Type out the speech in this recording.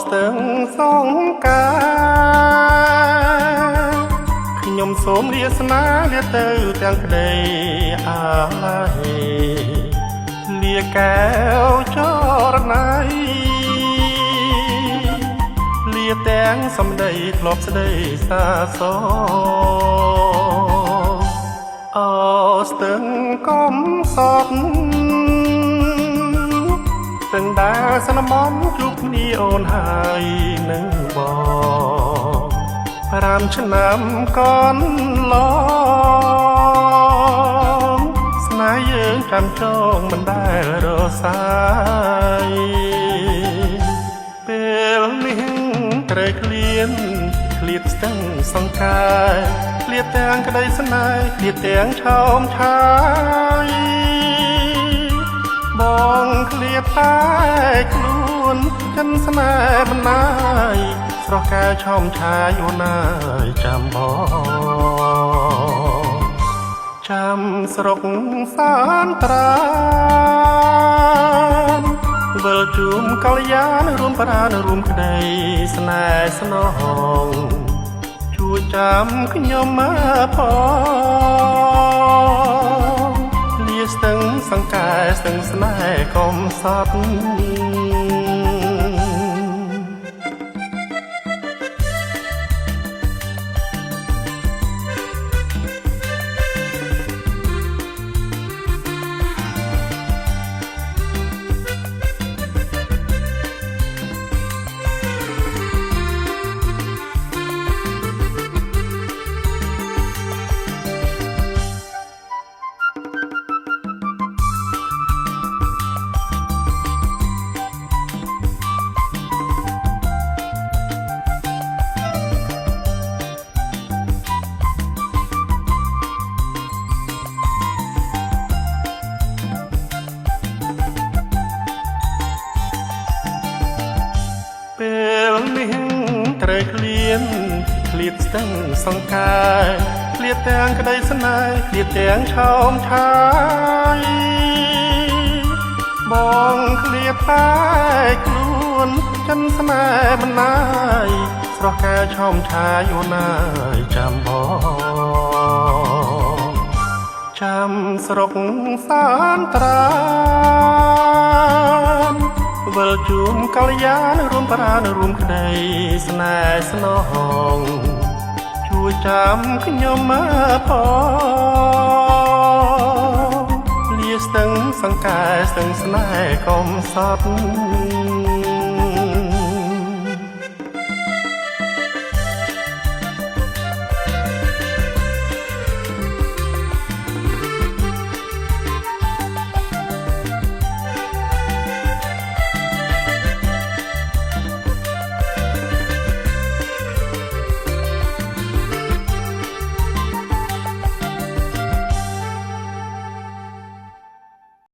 ស្ទឹងសងកាខ្ញុំសូមលាស្នាលាទៅទាំងក្តីអាឡ័យលាកែវចរណៃលាទាំងសម្ដីធ្លាប់ស្ដីសាសអូស្ទឹងកំសត់ទាំងដែលសន្មំជួបគ្នាអូនហើយនឹងបង5ឆ្នាំកន្លងស្នេហ៍យើងចាំចងមិនដែលរសាយពេលនេះត្រូវឃ្លានឃ្លាតស្ទឹងសង្កាយឃ្លាតទាំងក្តីស្នេហ៍ឃ្លាតទាំងឆោមឆាយបងឃ្លាតតែខ្លួនចិនស្នេហ៍មិនណាយស្រស់កែឆោមឆាយអូនអើយចាំបងចាំស្រុកសានត្រានវិលជុំកល្យានរួមប្រាណរួមក្តីស្នេហ៍ស្នងជួយចាំខ្ញុំមកផងលាស្ទឹងសង្កែស្ទឹងស្នេហ៍កុំសត់ពេលនេះត្រូវឃ្លានឃ្លាតស្ទឹងសង្កាយឃ្លាតទាំងក្តីស្នេហ៍ឃ្លាតទាំងឆោមឆាយបងឃ្លាតតែខ្លួនចិនស្នេហ៍មិនណាយស្រស់កែឆោមឆាយអូនអើយចាំបងចាំស្រុកសានត្រានវិលជុំកល្យានរួមប្រាណរួមក្តីស្នេហ៍ស្នងជួយចាំខ្ញុំមកផងលាស្ទឹងសង្កែស្ទឹងស្នេហ៍កុំសត់